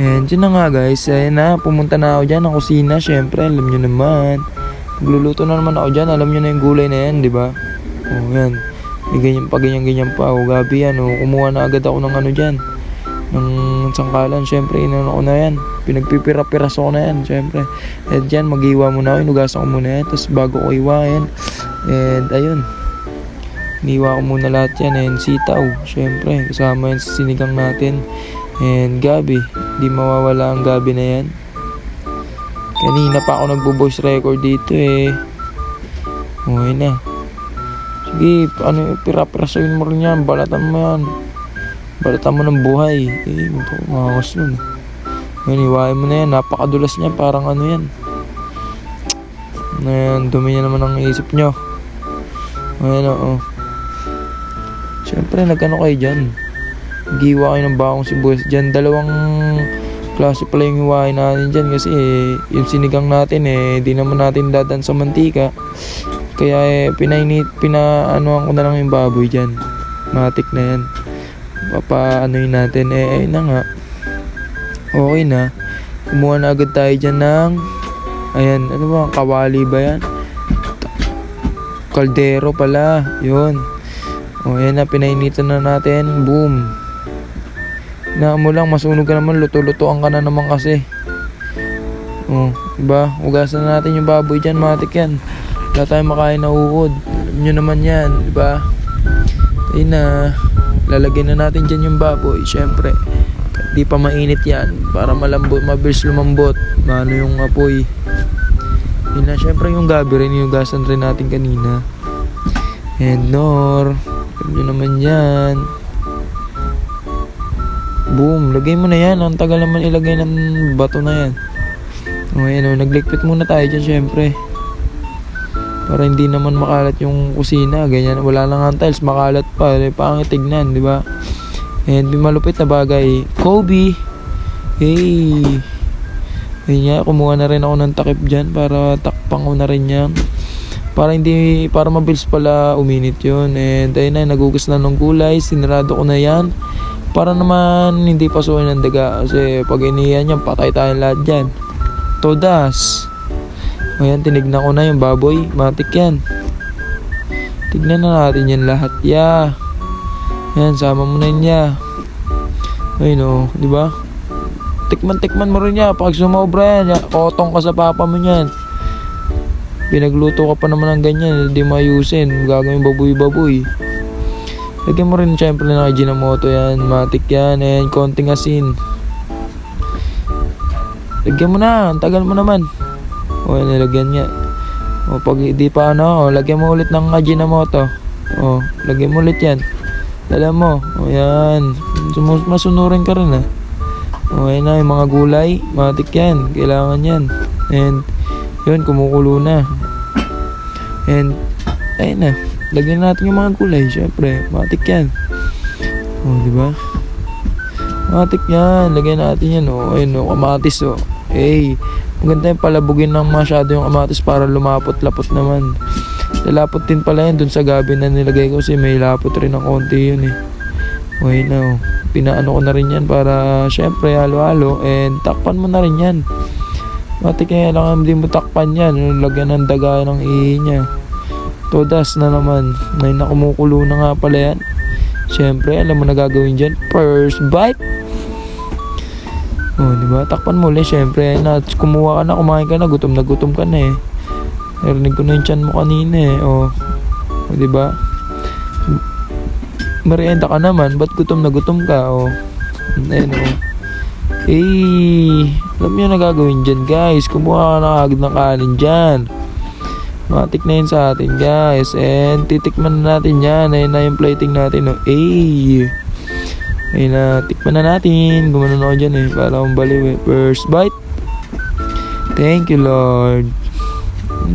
And yun na nga guys, ayun na, pumunta na ako dyan ng kusina. Syempre, alam nyo naman, magluluto na naman ako dyan. Alam nyo na yung gulay na yan, di ba? O yan, may ganyan pa, ganyan pa. O gabi yan, o kumuha na agad ako ng ano dyan, ng sangkalan. Syempre, inano ko na yan, pinagpipira-piraso ko na yan. Syempre, at dyan, mag-iwa muna ako, inugasan ko muna yan. Tapos bago ko iwain, and ayun, iniwa ko muna lahat yan. And sitaw, syempre, kasama yan sa sinigang natin. And gabi, di mawawala ang gabi na yan. Kanina pa ako nagbo-voice record dito eh. Okay na. Sige, pira-pirasoin mo rin yan. Balatan mo yan. Balatan mo ng buhay. Eh, makas nun. Ngayon, iwain mo na yan. Napakadulas niya. Parang ano yan. Ngayon, dumi niya naman ang isip nyo. Ngayon, oo. Siyempre, nagkano kayo dyan. Giwa kayo ng bakong sibuyas dyan. Dalawang klase pala yung hiwain natin dyan. Kasi yung sinigang natin di naman natin dadan sa mantika. Kaya pinaanoan ko na lang yung baboy dyan. Matik na yan. Papaanoin natin. Ayun na nga. Okay na. Kumuha na agad tayo dyan ng ayan, ano ba? Kawali ba yan? Kaldero pala. Yun. O ayan na, pinainitan na natin. Boom. Na mo lang, masunog ka naman, luto-lutoan ka na naman kasi. Oh, diba? Ugasan na natin yung baboy dyan, matik yan. Wala tayong makain na uod. Alam nyo naman yan, diba? Ayun na, lalagyan na natin dyan yung baboy, syempre. Di pa mainit yan, para malambot, mabilis lumambot. Mano yung apoy. Yun na, syempre yung gabi rin, yung ugasan rin natin kanina. And nor, alam nyo naman yan. Boom, lagay mo na yan. Ang tagal naman ilagay ng bato na yan. O ayan o, naglikpit muna tayo dyan syempre. Para hindi naman makalat yung kusina. Ganyan, wala lang ang tiles, makalat pa. Pangit tignan, di ba? And malupit na bagay. Kobe! Hey! Ayun nga, kumuha na rin ako ng takip dyan para takpang ko na rin yan. Para mabilis pala uminit yun. And ayun na, nagugas na ng gulay. Sinarado ko na yan. Para naman hindi pasukin ng daga. Kasi pag iniyan yan, patay tayong lahat dyan. Todas. Ayan, tinignan ko na yung baboy. Matik yan. Tignan na natin yan lahat. Yeah. Ayan, sama mo na yun ya. Ayun o, diba? Tikman mo rin ya. Pag sumobra yan, kotong ka sa papa mo yan. Pinagluto ka pa naman ng ganyan. Hindi mayusin. Gagawin baboy-baboy. Lagyan mo rin syempre ng Ajinomoto yan. Matik yan. And konting asin. Lagyan mo na. Ang tagal mo naman. O, nilagyan niya. O, pag hindi pa lagyan mo ulit ng Ajinomoto. O, lagyan mo ulit yan. Dala mo. O, yan. Masunurin ka rin O, yan na. Yung mga gulay. Matik yan. Kailangan yan. And, yun, kumukulo na. And, ayun na. Lagyan natin yung mga gulay, syempre. Matik yan. O, diba? Matik yan. Lagyan natin yan, Ayun, kamatis, Eh, maganda yung palabugin ng masyado yung kamatis para lumapot-lapot naman. Lalapot din pala yan dun sa gabi na nilagay ko kasi may lapot rin ng konti yun, Okay na, Pinaano ko na rin yan para, syempre, halo-halo. And, takpan mo na rin yan. Matik yan, lang hindi mo takpan yan. Lagyan ng daga ng ihi niya. Todas na naman. May nakumukulo na nga pala yan. Siyempre, alam mo na gagawin dyan. First bite. O, diba? Takpan mo ulit. Siyempre, kumuha ka na, kumain ka na. Gutom ka na Narinig ko na yung tiyan mo kanina O, diba? Merienda ka naman. Ba't gutom ka? Ayun alam nyo na gagawin dyan, guys. Kumuha ka na agad ng kanin dyan. Matik na yun sa atin, guys. And titikman na natin yan. Ayun na yung plating natin. Ayun na, tikman na natin. Gumano na ako dyan para akong baliw First bite. Thank you, Lord.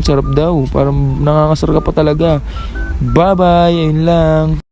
Sarap daw. Parang nangangasar ka pa talaga. Bye-bye. Ayun lang.